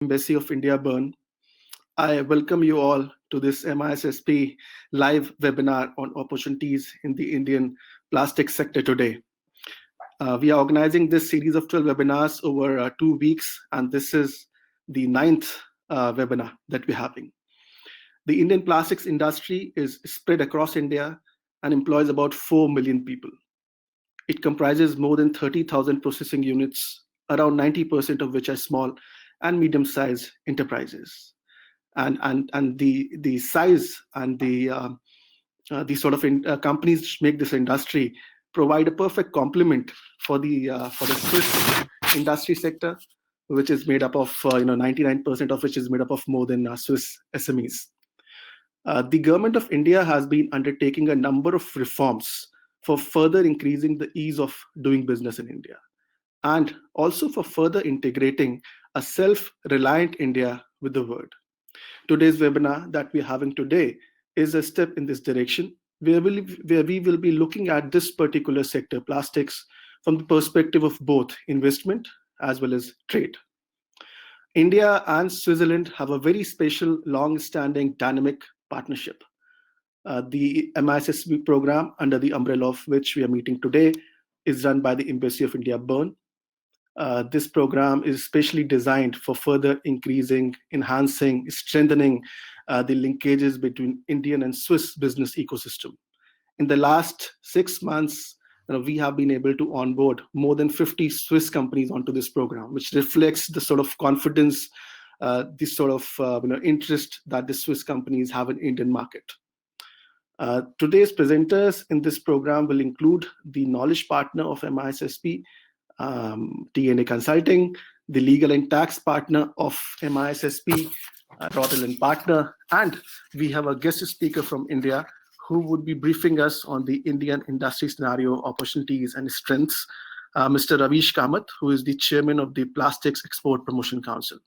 Embassy of India, Berne. I welcome you all to this MISSP live webinar on opportunities in the Indian plastic sector today. We are organizing this series of 12 webinars over 2 weeks, and this is the ninth webinar that we're having. The Indian plastics industry is spread across India and employs about 4 million people. It comprises more than 30,000 processing units, around 90% of which are small and medium-sized enterprises. And the size and the sort of companies which make this industry provide a perfect complement for the Swiss industry sector, which is made up of 99% of which is made up of more than Swiss SMEs. The government of India has been undertaking a number of reforms for further increasing the ease of doing business in India, and also for further integrating a self-reliant India with the world. Today's webinar that we're having today is a step in this direction, where we will be looking at this particular sector, plastics, from the perspective of both investment as well as trade. India and Switzerland have a very special, long-standing, dynamic partnership. The MISSP program, under the umbrella of which we are meeting today, is run by the Embassy of India, Berne. This program is specially designed for further increasing, enhancing, strengthening the linkages between Indian and Swiss business ecosystem. In the last 6 months, we have been able to onboard more than 50 Swiss companies onto this program, which reflects the sort of confidence, the sort of interest that the Swiss companies have in Indian market. Today's presenters in this program will include the knowledge partner of MISSP, TNA Consulting, the legal and tax partner of MISSP, Rotel and Partner, and we have a guest speaker from India who would be briefing us on the Indian industry scenario, opportunities, and strengths, Mr. Ravish Kamath, who is the chairman of the Plastics Export Promotion Council.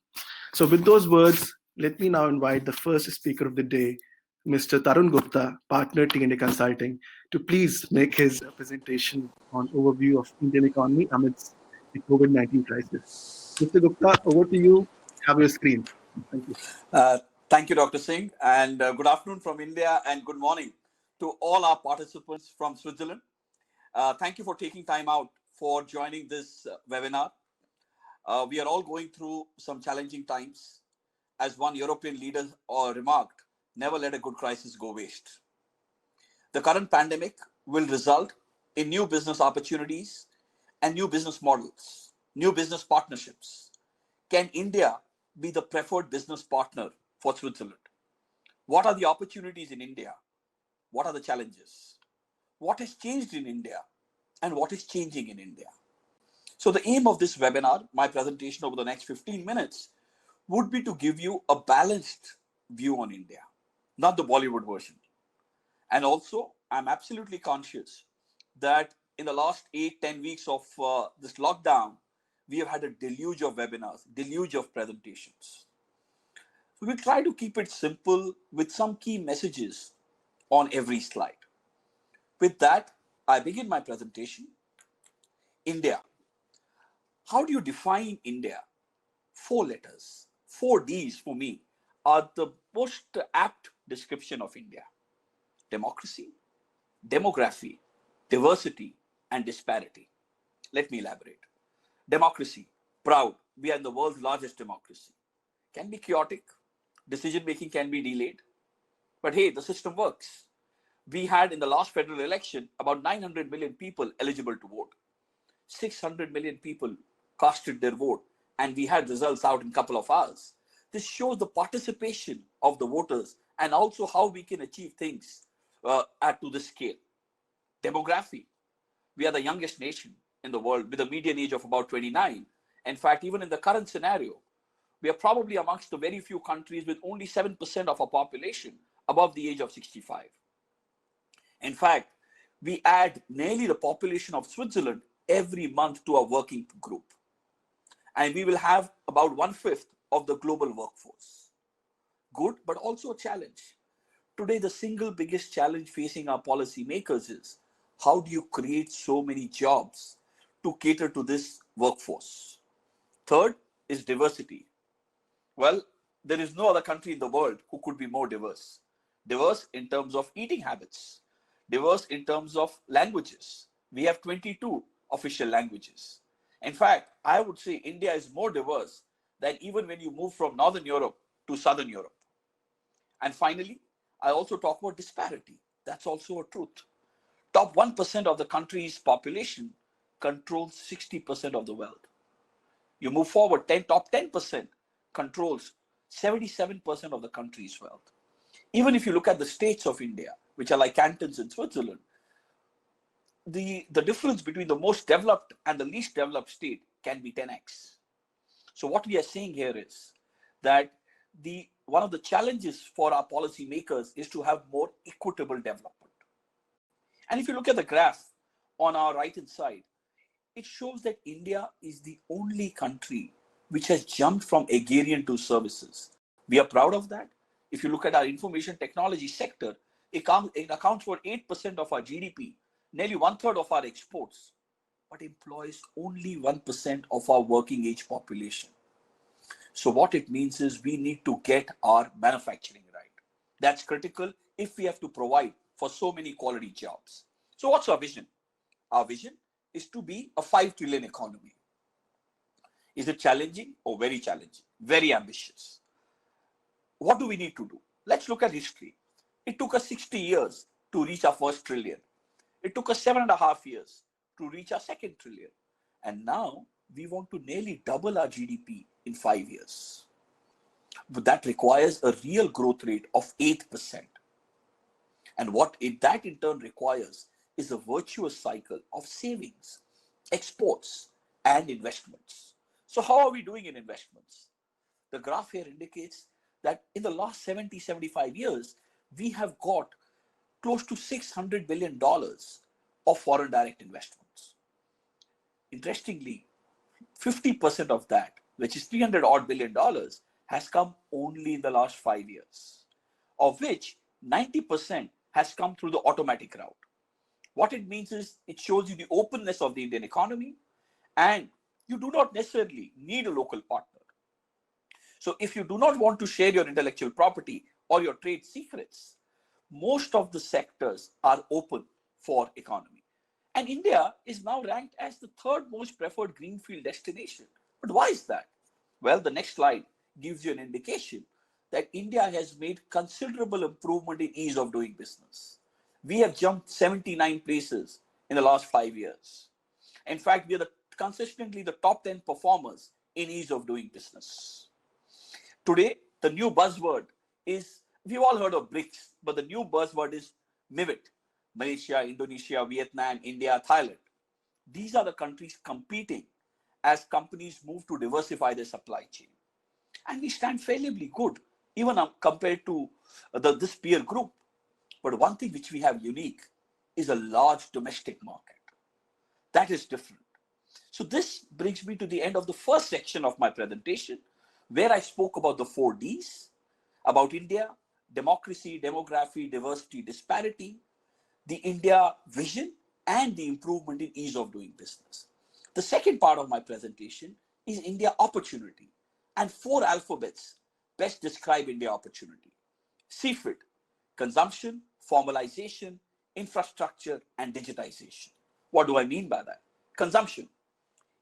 So with those words, let me now invite the first speaker of the day, Mr. Tarun Gupta, partner TNA Consulting, to please make his presentation on overview of Indian economy amidst the COVID-19 crisis. Mr. Gupta, over to you. Have your screen. Thank you. Thank you, Dr. Singh, and good afternoon from India and good morning to all our participants from Switzerland. Thank you for taking time out for joining this webinar. We are all going through some challenging times. As one European leader remarked, never let a good crisis go waste. The current pandemic will result in new business opportunities and new business models, new business partnerships. Can India be the preferred business partner for Switzerland? What are the opportunities in India? What are the challenges? What has changed in India? And what is changing in India? So the aim of this webinar, my presentation over the next 15 minutes, would be to give you a balanced view on India, not the Bollywood version. And also, I'm absolutely conscious that in the last 8-10 weeks of this lockdown, we have had a deluge of webinars, deluge of presentations. So we'll try to keep it simple with some key messages on every slide. With that, I begin my presentation. India. How do you define India? 4 letters, 4 Ds for me are the most apt description of India. Democracy, demography, diversity, and disparity. Let me elaborate. Democracy, proud. We are the world's largest democracy. Can be chaotic. Decision-making can be delayed. But hey, the system works. We had in the last federal election about 900 million people eligible to vote. 600 million people casted their vote, and we had results out in a couple of hours. This shows the participation of the voters and also how we can achieve things to this scale. Demography. We are the youngest nation in the world with a median age of about 29. In fact, even in the current scenario, we are probably amongst the very few countries with only 7% of our population above the age of 65. In fact, we add nearly the population of Switzerland every month to our working group. And we will have about 1/5 of the global workforce. Good, but also a challenge. Today, the single biggest challenge facing our policymakers is how do you create so many jobs to cater to this workforce? Third is diversity. Well, there is no other country in the world who could be more diverse. Diverse in terms of eating habits, diverse in terms of languages. We have 22 official languages. In fact, I would say India is more diverse than even when you move from Northern Europe to Southern Europe. And finally, I also talk about disparity. That's also a truth. Top 1% of the country's population controls 60% of the wealth. You move forward, top 10% controls 77% of the country's wealth. Even if you look at the states of India, which are like cantons in Switzerland, the difference between the most developed and the least developed state can be 10x. So what we are saying here is that one of the challenges for our policymakers is to have more equitable development. And if you look at the graph on our right-hand side, it shows that India is the only country which has jumped from agrarian to services. We are proud of that. If you look at our information technology sector, it accounts for 8% of our GDP, nearly 1/3 of our exports, but employs only 1% of our working age population. So what it means is we need to get our manufacturing right. That's critical if we have to provide for so many quality jobs. So what's our vision? Our vision is to be a 5 trillion economy. Is it challenging? Oh, very challenging, very ambitious. What do we need to do? Let's look at history. It took us 60 years to reach our first trillion. It took us 7.5 years to reach our second trillion. And now we want to nearly double our GDP in 5 years. But that requires a real growth rate of 8%. And what that in turn requires is a virtuous cycle of savings, exports, and investments. So how are we doing in investments? The graph here indicates that in the last 75 years, we have got close to $600 billion of foreign direct investments. Interestingly, 50% of that, which is $300 odd billion, has come only in the last 5 years, of which 90% has come through the automatic route. What it means is it shows you the openness of the Indian economy, and you do not necessarily need a local partner. So if you do not want to share your intellectual property or your trade secrets, most of the sectors are open for economy. And India is now ranked as the third most preferred greenfield destination. But why is that? Well, the next slide gives you an indication that India has made considerable improvement in ease of doing business. We have jumped 79 places in the last 5 years. In fact, we are consistently the top 10 performers in ease of doing business. Today, the new buzzword is, we've all heard of BRICS, but the new buzzword is MIVIT. Malaysia, Indonesia, Vietnam, India, Thailand. These are the countries competing as companies move to diversify their supply chain. And we stand fairly good, even compared to this peer group. But one thing which we have unique is a large domestic market. That is different. So this brings me to the end of the first section of my presentation, where I spoke about the 4 Ds, about India: democracy, demography, diversity, disparity, the India vision, and the improvement in ease of doing business. The second part of my presentation is India opportunity, and 4 alphabets best describe India opportunity: CFIT, consumption, formalization, infrastructure, and digitization. What do I mean by that? Consumption.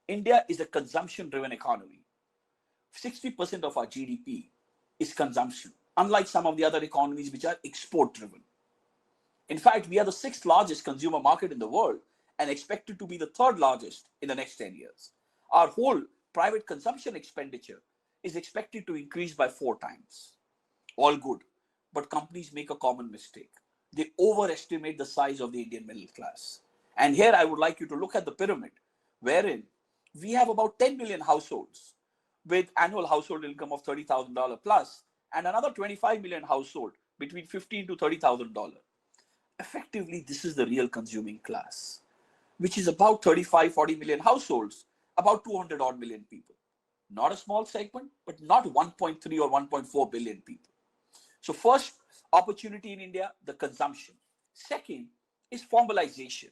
India is a consumption-driven economy. 60% of our GDP is consumption, unlike some of the other economies which are export-driven. In fact, we are the 6th largest consumer market in the world and expected to be the 3rd largest in the next 10 years. Our whole private consumption expenditure is expected to increase by 4 times. All good, but companies make a common mistake. They overestimate the size of the Indian middle class. And here I would like you to look at the pyramid, wherein we have about 10 million households with annual household income of $30,000 plus, and another 25 million household between $15,000 to $30,000. Effectively, this is the real consuming class, which is about 35-40 million households, about 200 odd million people. Not a small segment, but not 1.3 or 1.4 billion people. So first, opportunity in India, the consumption. Second is formalization.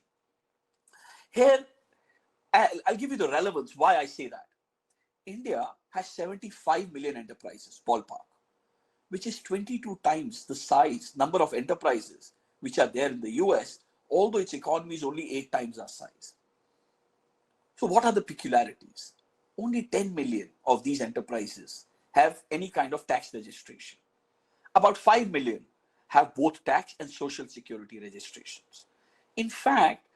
Here, I'll give you the relevance why I say that. India has 75 million enterprises, ballpark, which is 22 times the size, number of enterprises which are there in the US, although its economy is only 8 times our size. So what are the peculiarities? Only 10 million of these enterprises have any kind of tax registration. About 5 million have both tax and social security registrations. In fact,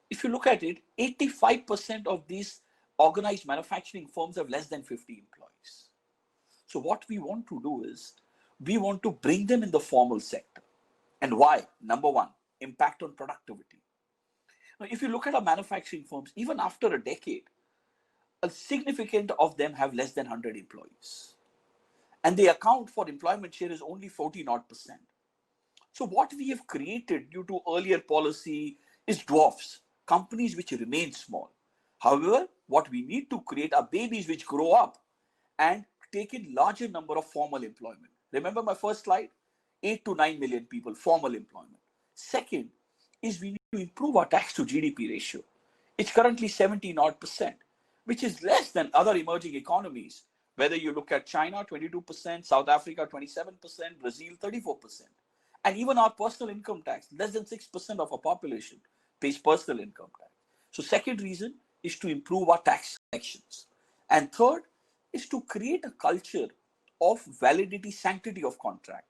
if you look at it, 85% of these organized manufacturing firms have less than 50 employees. So what we want to do is, we want to bring them in the formal sector. And why? Number one, impact on productivity. Now, if you look at our manufacturing firms, even after a decade, a significant of them have less than 100 employees. And they account for employment share is only 40-odd%. So what we have created due to earlier policy is dwarfs, companies which remain small. However, what we need to create are babies which grow up and take in larger number of formal employment. Remember my first slide? 8 to 9 million people, formal employment. Second is we need to improve our tax to GDP ratio. It's currently 17-odd%, which is less than other emerging economies. Whether you look at China, 22%, South Africa, 27%, Brazil, 34%. And even our personal income tax, less than 6% of our population pays personal income tax. So second reason is to improve our tax collections. And third is to create a culture of validity, sanctity of contract.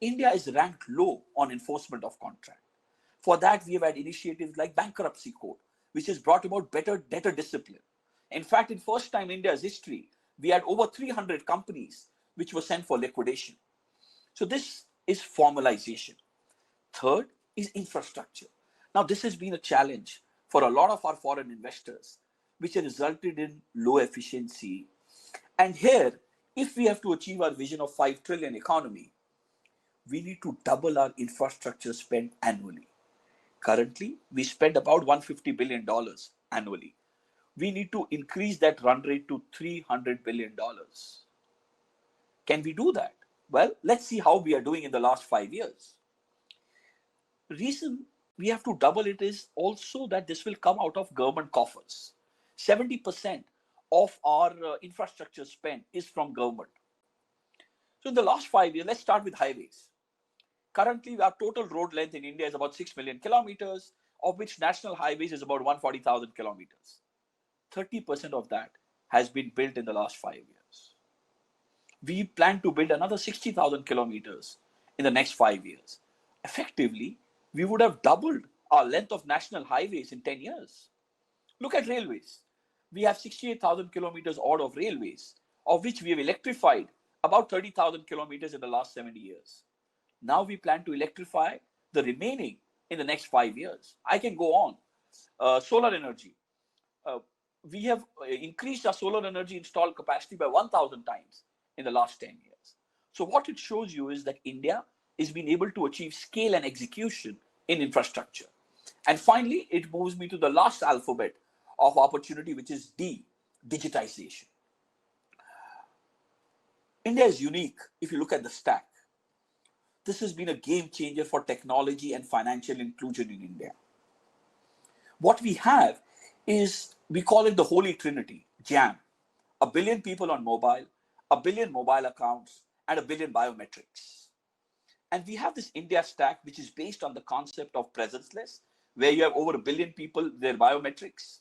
India is ranked low on enforcement of contract. For that, we have had initiatives like bankruptcy code, which has brought about better debtor discipline. In fact, in first time in India's history, we had over 300 companies which were sent for liquidation. So this is formalization. Third is infrastructure. Now, this has been a challenge for a lot of our foreign investors, which has resulted in low efficiency. And here, if we have to achieve our vision of 5 trillion economy, we need to double our infrastructure spend annually. Currently, we spend about $150 billion annually. We need to increase that run rate to $300 billion. Can we do that? Well, let's see how we are doing in the last 5 years. The reason we have to double it is also that this will come out of government coffers. 70% of our infrastructure spend is from government. So in the last 5 years, let's start with highways. Currently, our total road length in India is about 6 million kilometers, of which national highways is about 140,000 kilometers. 30% of that has been built in the last 5 years. We plan to build another 60,000 kilometers in the next 5 years. Effectively, we would have doubled our length of national highways in 10 years. Look at railways. We have 68,000 kilometers odd of railways, of which we have electrified about 30,000 kilometers in the last 70 years. Now we plan to electrify the remaining in the next 5 years. I can go on. Solar energy. We have increased our solar energy installed capacity by 1,000 times in the last 10 years. So what it shows you is that India is being able to achieve scale and execution in infrastructure. And finally, it moves me to the last alphabet of opportunity, which is D, digitization. India is unique if you look at the stack. This has been a game changer for technology and financial inclusion in India. What we have is, we call it the Holy Trinity, JAM. 1 billion people on mobile, 1 billion mobile accounts, and 1 billion biometrics. And we have this India stack, which is based on the concept of presenceless, where you have over 1 billion people, their biometrics.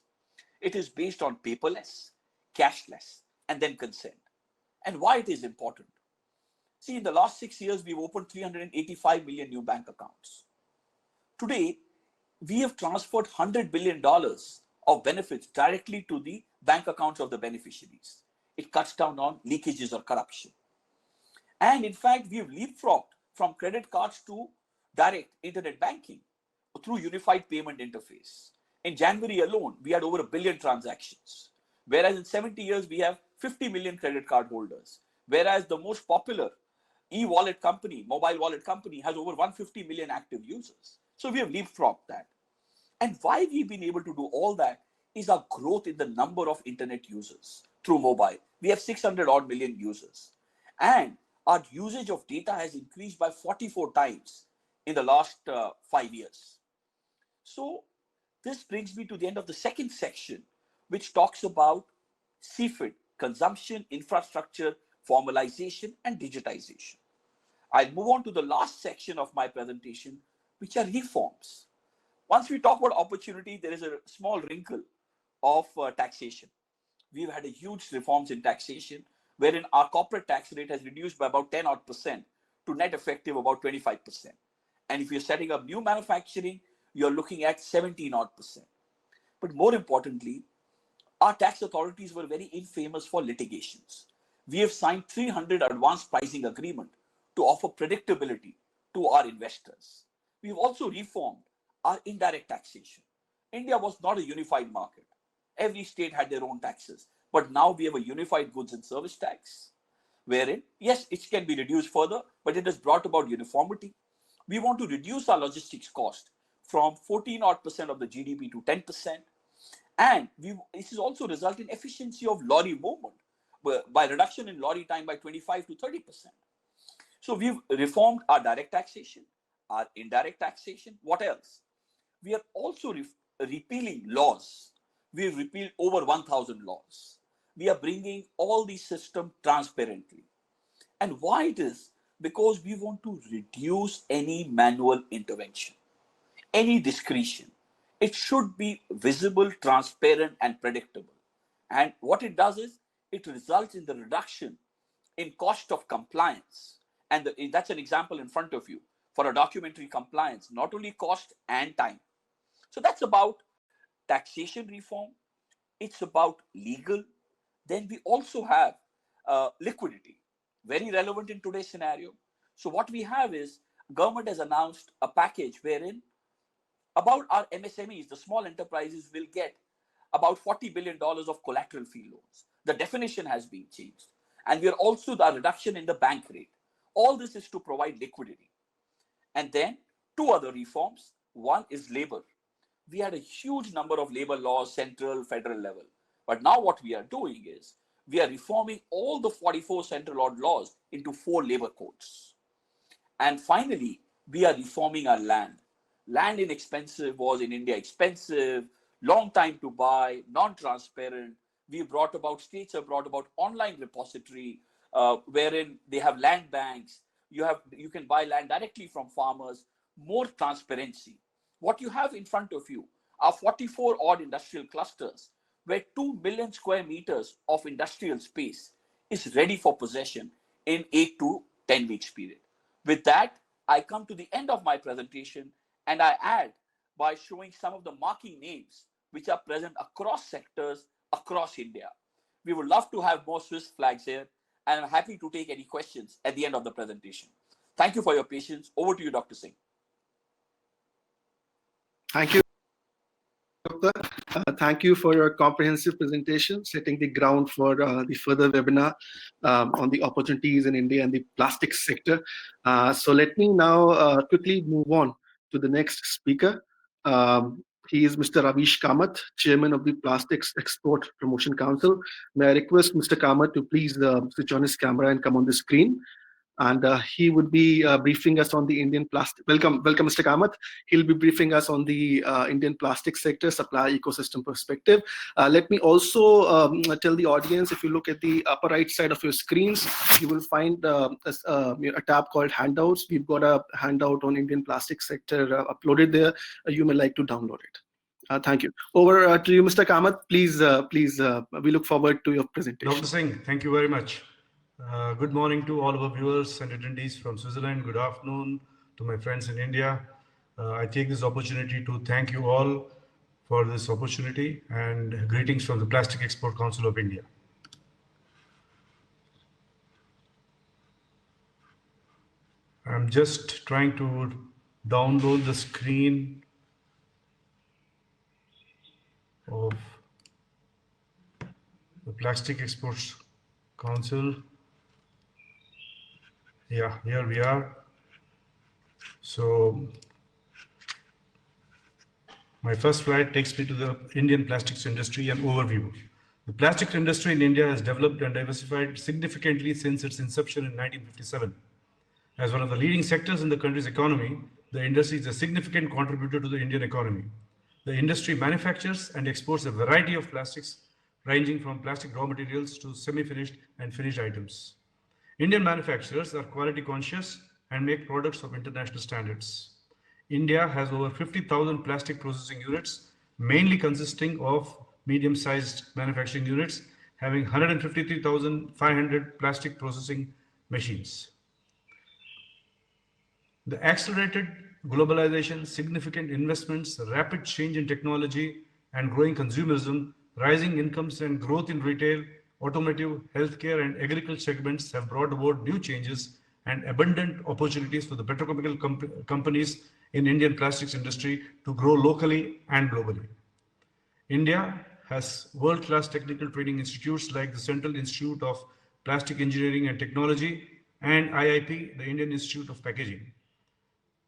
It is based on paperless, cashless, and then consent. And why it is important? See, in the last 6 years, we've opened 385 million new bank accounts. Today, we have transferred $100 billion of benefits directly to the bank accounts of the beneficiaries. It cuts down on leakages or corruption. And in fact, we have leapfrogged from credit cards to direct internet banking through unified payment interface. In January alone, we had over 1 billion transactions. Whereas in 70 years, we have 50 million credit card holders. Whereas the most popular e-wallet company, mobile wallet company, has over 150 million active users. So we have leapfrogged that. And why we've been able to do all that is our growth in the number of internet users through mobile. We have 600 odd million users. And our usage of data has increased by 44 times in the last 5 years. So this brings me to the end of the second section, which talks about CFID, consumption, infrastructure, formalization, and digitization. I'll move on to the last section of my presentation, which are reforms. Once we talk about opportunity, there is a small wrinkle of taxation. We've had a huge reforms in taxation, wherein our corporate tax rate has reduced by about 10 odd percent to net effective about 25%. And if you're setting up new manufacturing, you're looking at 17 odd percent. But more importantly, our tax authorities were very infamous for litigations. We have signed 300 advanced pricing agreement to offer predictability to our investors. We've also reformed our indirect taxation. India was not a unified market. Every state had their own taxes. But now we have a unified goods and service tax, wherein, yes, it can be reduced further, but it has brought about uniformity. We want to reduce our logistics cost from 14 odd percent of the GDP to 10%. And this is also result in efficiency of lorry movement by reduction in lorry time by 25 to 30%. So we've reformed our direct taxation, our indirect taxation. What else? We are also repealing laws. We've repealed over 1,000 laws. We are bringing all these systems transparently. And why it is? Because we want to reduce any manual intervention, any discretion. It should be visible, transparent, and predictable. And what it does is, it results in the reduction in cost of compliance. And that's an example in front of you for a documentary compliance, not only cost and time. So that's about taxation reform. It's about legal. Then we also have liquidity, very relevant in today's scenario. So what we have is, government has announced a package wherein about our MSMEs, the small enterprises, will get about $40 billion of collateral free loans. The definition has been changed. And we are also the reduction in the bank rate. All this is to provide liquidity. And then two other reforms. One is labor. We had a huge number of labor laws, central, federal level. But now what we are doing is, we are reforming all the 44 central laws into 4 labor codes. And finally, we are reforming our land. Land inexpensive was in India expensive, long time to buy, non-transparent. States have brought about online repository, wherein they have land banks. You can buy land directly from farmers, more transparency. What you have in front of you are 44 odd industrial clusters, where 2 million square meters of industrial space is ready for possession in 8 to 10 weeks period. With that, I come to the end of my presentation, and I add by showing some of the marquee names which are present across sectors across India. We would love to have more Swiss flags here, and I'm happy to take any questions at the end of the presentation. Thank you for your patience. Over to you, Dr. Singh. Thank you, Doctor. Thank you for your comprehensive presentation, setting the ground for the further webinar on the opportunities in India and the plastics sector. So let me now quickly move on to the next speaker. He is Mr. Ravish Kamath, Chairman of the Plastics Export Promotion Council. May I request Mr. Kamath to please switch on his camera and come on the screen. And he would be briefing us on the Indian plastic. Welcome, Mr. Kamath. He'll be briefing us on the Indian plastic sector supply ecosystem perspective. Let me also tell the audience, if you look at the upper right side of your screens, you will find a tab called handouts. We've got a handout on Indian plastic sector uploaded there. You may like to download it. Thank you. Over to you, Mr. Kamath. Please, we look forward to your presentation. Dr. Singh, thank you very much. Good morning to all of our viewers and attendees from Switzerland. Good afternoon to my friends in India. I take this opportunity to thank you all for this opportunity, and greetings from the Plastic Export Council of India. I'm just trying to download the screen of the Plastic Exports Council. Yeah, here we are. So my first slide takes me to the Indian plastics industry and overview. The plastics industry in India has developed and diversified significantly since its inception in 1957. As one of the leading sectors in the country's economy, the industry is a significant contributor to the Indian economy. The industry manufactures and exports a variety of plastics ranging from plastic raw materials to semi-finished and finished items. Indian manufacturers are quality conscious and make products of international standards. India has over 50,000 plastic processing units, mainly consisting of medium-sized manufacturing units, having 153,500 plastic processing machines. The accelerated globalization, significant investments, rapid change in technology, and growing consumerism, rising incomes and growth in retail, automotive, healthcare, and agriculture segments have brought about new changes and abundant opportunities for the petrochemical companies in Indian plastics industry to grow locally and globally. India has world-class technical training institutes like the Central Institute of Plastic Engineering and Technology and IIP, the Indian Institute of Packaging.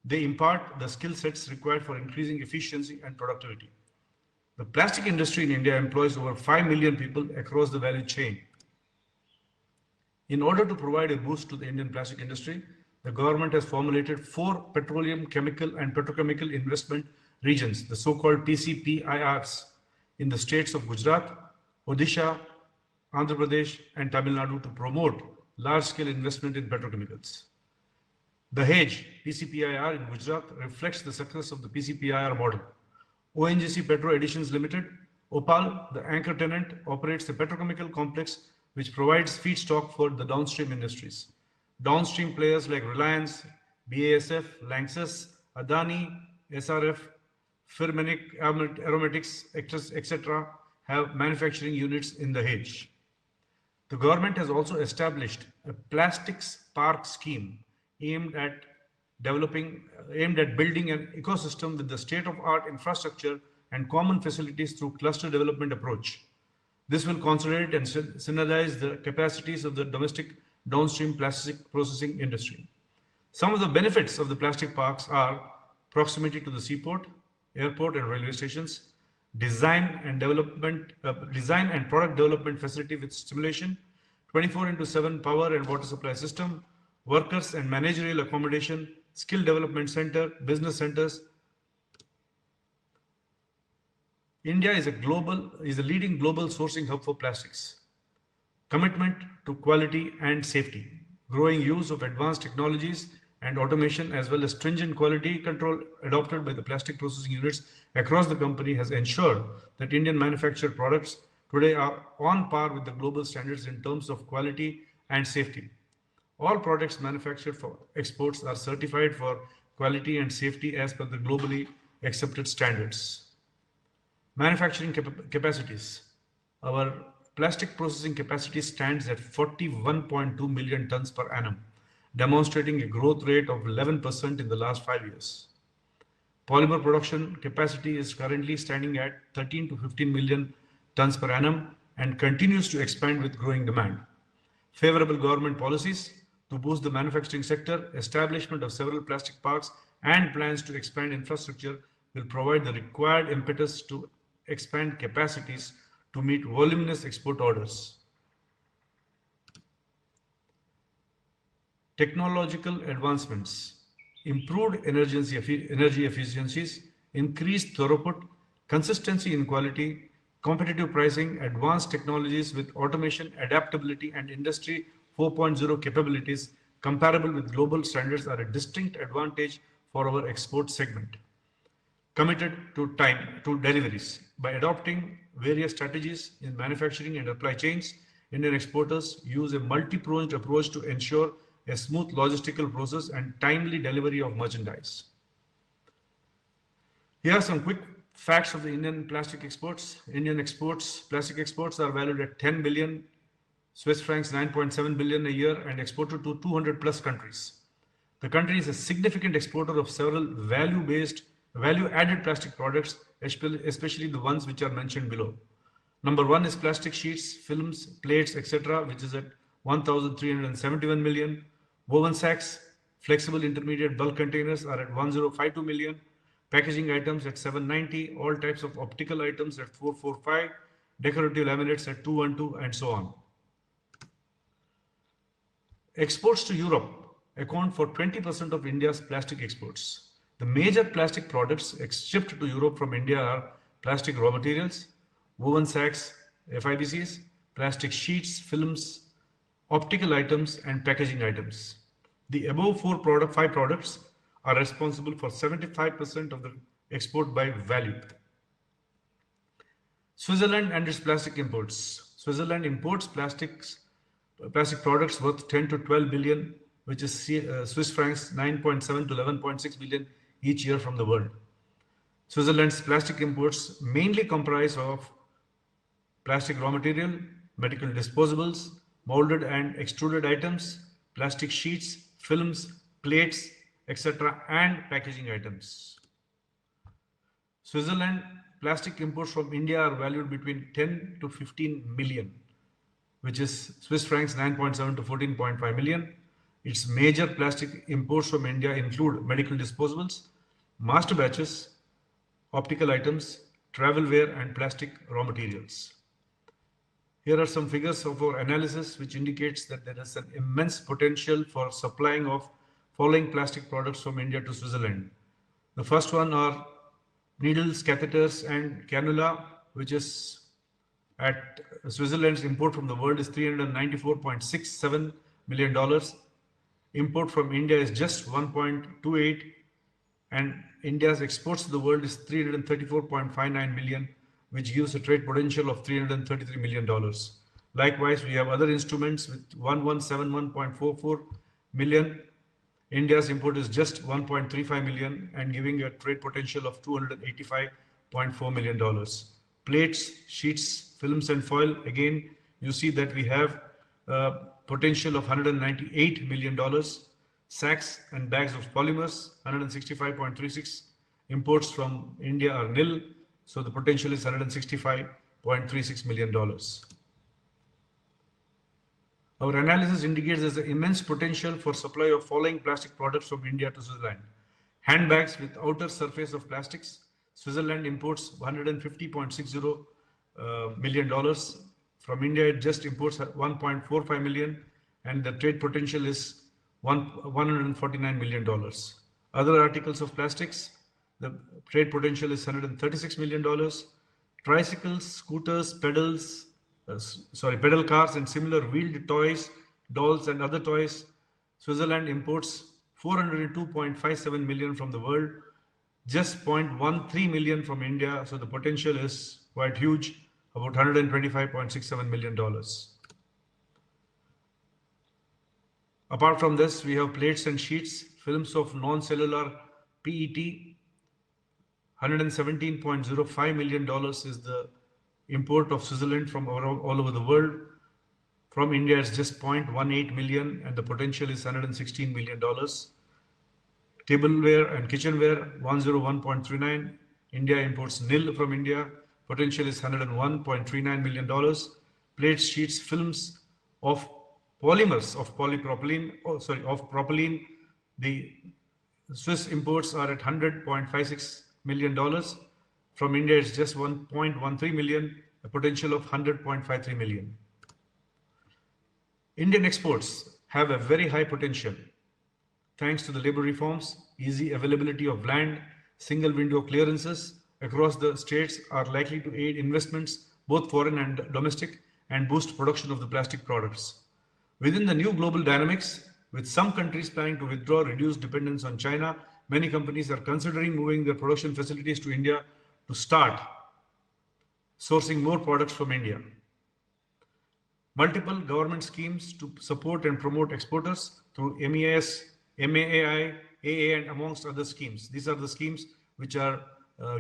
They impart the skill sets required for increasing efficiency and productivity. The plastic industry in India employs over 5 million people across the value chain. In order to provide a boost to the Indian plastic industry, the government has formulated 4 petroleum, chemical and petrochemical investment regions, the so-called PCPIRs, in the states of Gujarat, Odisha, Andhra Pradesh and Tamil Nadu to promote large-scale investment in petrochemicals. The Dahej PCPIR in Gujarat reflects the success of the PCPIR model. ONGC Petro Additions Limited, OPAL, the anchor tenant, operates a petrochemical complex which provides feedstock for the downstream industries. Downstream players like Reliance, BASF, Lanxess, Adani, SRF, Firmenich Aromatics, etc. have manufacturing units in the Dahej. The government has also established a plastics park scheme aimed at building an ecosystem with the state-of-art infrastructure and common facilities through cluster development approach. This will consolidate and synergize the capacities of the domestic downstream plastic processing industry. Some of the benefits of the plastic parks are proximity to the seaport, airport and railway stations, design and product development facility with stimulation, 24/7 power and water supply system, workers and managerial accommodation, skill development center, business centers. India is a leading global sourcing hub for plastics. Commitment to quality and safety, growing use of advanced technologies and automation, as well as stringent quality control adopted by the plastic processing units across the company has ensured that Indian manufactured products today are on par with the global standards in terms of quality and safety. All products manufactured for exports are certified for quality and safety as per the globally accepted standards. Manufacturing capacities. Our plastic processing capacity stands at 41.2 million tons per annum, demonstrating a growth rate of 11% in the last 5 years. Polymer production capacity is currently standing at 13 to 15 million tons per annum and continues to expand with growing demand. Favorable government policies to boost the manufacturing sector, establishment of several plastic parks, and plans to expand infrastructure will provide the required impetus to expand capacities to meet voluminous export orders. Technological advancements, improved energy efficiencies, increased throughput, consistency in quality, competitive pricing, advanced technologies with automation, adaptability, and Industry 4.0 capabilities comparable with global standards are a distinct advantage for our export segment. Committed to deliveries. By adopting various strategies in manufacturing and supply chains, Indian exporters use a multi-pronged approach to ensure a smooth logistical process and timely delivery of merchandise. Here are some quick facts of the Indian plastic exports. Plastic exports are valued at 10 billion Swiss francs, 9.7 billion a year, and exported to 200 plus countries. The country is a significant exporter of several value-added plastic products, especially the ones which are mentioned below. Number 1 is plastic sheets, films, plates, etc., which is at 1,371 million. Woven sacks, flexible intermediate bulk containers are at 1,052 million. Packaging items at 790, all types of optical items at 445, decorative laminates at 212, and so on. Exports to Europe account for 20% of India's plastic exports. The major plastic products shipped to Europe from India are plastic raw materials, woven sacks, FIBCs, plastic sheets, films, optical items, and packaging items. The above five products are responsible for 75% of the export by value. Switzerland and its plastic imports. Switzerland imports plastic products worth 10 to 12 billion, which is Swiss francs 9.7 to 11.6 billion each year from the world. Switzerland's plastic imports mainly comprise of plastic raw material, medical disposables, molded and extruded items, plastic sheets, films, plates, etc., and packaging items. Switzerland plastic imports from India are valued between 10 to 15 million, which is Swiss francs 9.7 to 14.5 million. Its major plastic imports from India include medical disposables, master batches, optical items, travelware, and plastic raw materials. Here are some figures of our analysis which indicates that there is an immense potential for supplying of following plastic products from India to Switzerland. The first one are needles, catheters, and cannula, which is at Switzerland's import from the world is $394.67 million. Import from India is just 1.28, and India's exports to the world is 334.59 million, which gives a trade potential of $333 million. Likewise, we have other instruments with 1171.44 million. India's import is just 1.35 million and giving a trade potential of $285.4 million. Plates, sheets, films, and foil, again, you see that we have a potential of $198 million. Sacks and bags of polymers, 165.36. Imports from India are nil, so the potential is $165.36 million. Our analysis indicates there's an immense potential for supply of following plastic products from India to Switzerland. Handbags with outer surface of plastics. Switzerland imports $150.60 million. From India, it just imports 1.45 million, and the trade potential is $149 million. Other articles of plastics, the trade potential is $136 million. Tricycles, scooters, pedal cars, and similar wheeled toys, dolls, and other toys. Switzerland imports 402.57 million from the world, just 0.13 million from India. So the potential is quite huge, about $125.67 million. Apart from this, we have plates and sheets, films of non-cellular PET. $117.05 million is the import of Switzerland from all over the world. From India, it's just 0.18 million, and the potential is $116 million. Tableware and kitchenware, 101.39. India imports nil from India. Potential is $101.39 million. Plates, sheets, films of polymers of propylene. The Swiss imports are at $100.56 million. From India, it's just 1.13 million, a potential of 100.53 million. Indian exports have a very high potential. Thanks to the labor reforms, easy availability of land, single window clearances across the states are likely to aid investments, both foreign and domestic, and boost production of the plastic products. Within the new global dynamics, with some countries planning to withdraw reduced dependence on China, many companies are considering moving their production facilities to India to start sourcing more products from India. Multiple government schemes to support and promote exporters through MES, MAAI, AA, and amongst other schemes. These are the schemes which are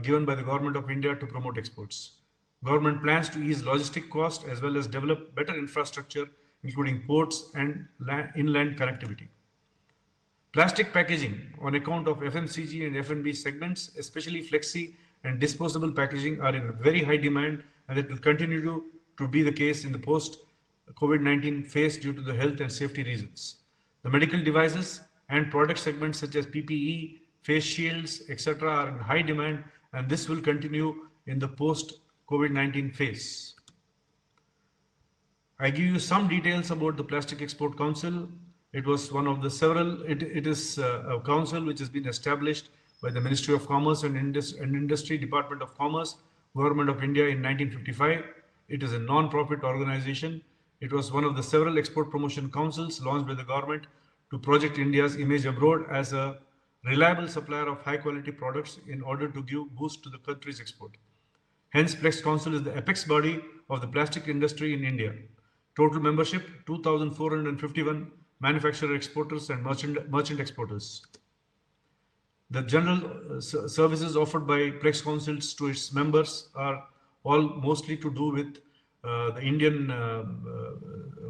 given by the government of India to promote exports. Government plans to ease logistic costs as well as develop better infrastructure, including ports and inland connectivity. Plastic packaging on account of FMCG and F&B segments, especially flexi and disposable packaging, are in very high demand, and it will continue to be the case in the post-COVID-19 phase due to the health and safety reasons. The medical devices and product segments such as PPE, face shields, etc. are in high demand, and this will continue in the post-COVID-19 phase. I give you some details about the Plastic Export Council. It was one of the several, it is a council which has been established by the Ministry of Commerce and Industry, Department of Commerce, Government of India in 1955. It is a non-profit organization. It was one of the several export promotion councils launched by the government to project India's image abroad as a reliable supplier of high-quality products in order to give boost to the country's export. Hence, Plex Council is the apex body of the plastic industry in India. Total membership 2,451 manufacturer exporters and merchant exporters. The general services offered by Plex Councils to its members are all mostly to do with the Indian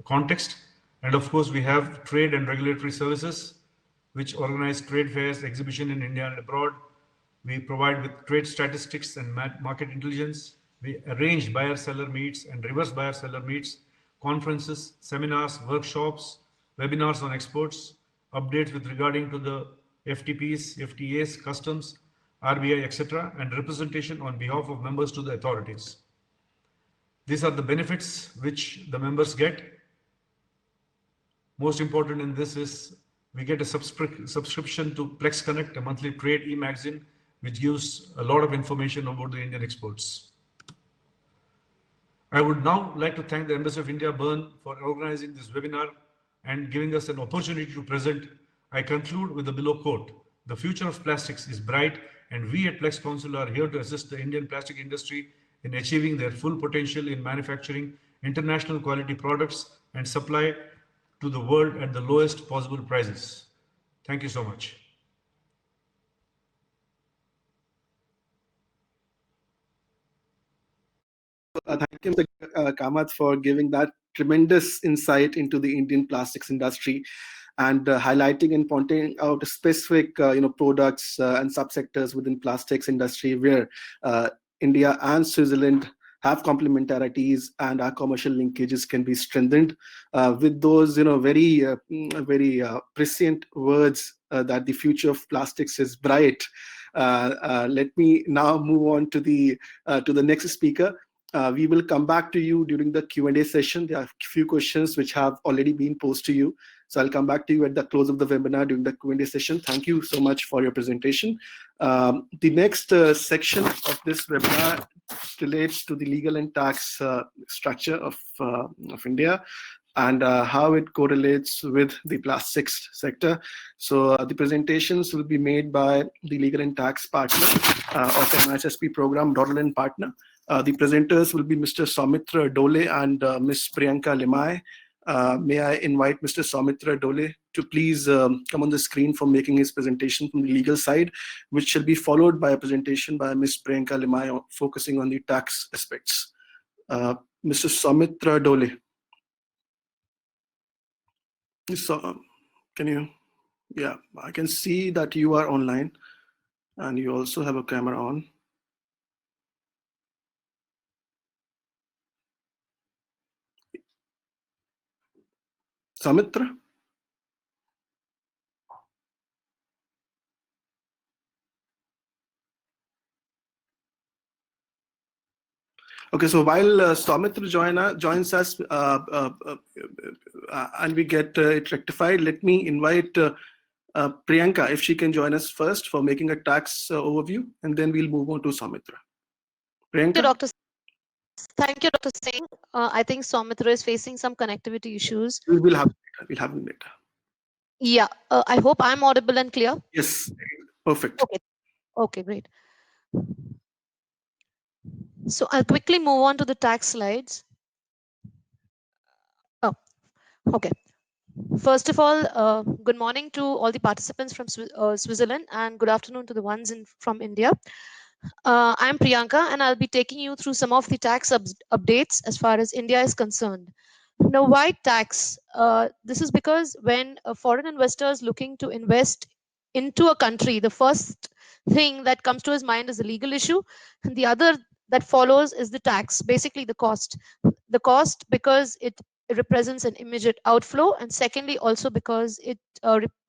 context. And of course, we have trade and regulatory services, which organize trade fairs, exhibition in India and abroad. We provide with trade statistics and market intelligence. We arrange buyer-seller meets and reverse buyer-seller meets, conferences, seminars, workshops, webinars on exports, updates with regarding to the FTPs, FTAs, customs, RBI, etc., and representation on behalf of members to the authorities. These are the benefits which the members get. Most important in this is we get a subscription to Plex Connect, a monthly trade e-magazine, which gives a lot of information about the Indian exports. I would now like to thank the Embassy of India, Berne, for organizing this webinar and giving us an opportunity to present. I conclude with the below quote: "The future of plastics is bright, and we at Plex Council are here to assist the Indian plastic industry in achieving their full potential in manufacturing international quality products and supply to the world at the lowest possible prices." Thank you so much. Thank you, Mr. Kamath, for giving that tremendous insight into the Indian plastics industry and highlighting and pointing out specific products and subsectors within plastics industry where India and Switzerland have complementarities and our commercial linkages can be strengthened. With those very prescient words that the future of plastics is bright, let me now move on to the next speaker. We will come back to you during the Q&A session. There are a few questions which have already been posed to you. So I'll come back to you at the close of the webinar during the Q&A session. Thank you so much for your presentation. The next section of this webinar relates to the legal and tax structure of India and how it correlates with the plastics sector. So the presentations will be made by the legal and tax partner of MISSP program, Doral and Partner. The presenters will be Mr. Soumitra Dole and Ms. Priyanka Limai. May I invite Mr. Soumitra Dole to please come on the screen for making his presentation from the legal side, which shall be followed by a presentation by Ms. Priyanka Limai focusing on the tax aspects. Mr. Soumitra Dole. So, can you? Yeah, I can see that you are online and you also have a camera on. Soumitra? Okay, so while Soumitra joins us and we get it rectified, let me invite Priyanka, if she can join us first for making a tax overview, and then we'll move on to Soumitra. Priyanka? Thank you, Dr. Singh. I think Soumitra is facing some connectivity issues. We'll have it later. Yeah, I hope I'm audible and clear. Yes, perfect. Okay, great. So I'll quickly move on to the tax slides. Oh, okay. First of all, good morning to all the participants from Switzerland, and good afternoon to the ones from India. I'm Priyanka, and I'll be taking you through some of the tax updates as far as India is concerned. Now, why tax? This is because when foreign investors looking to invest into a country, the first thing that comes to his mind is a legal issue, and the other that follows is the tax, basically the cost. The cost because it represents an immediate outflow, and secondly also because it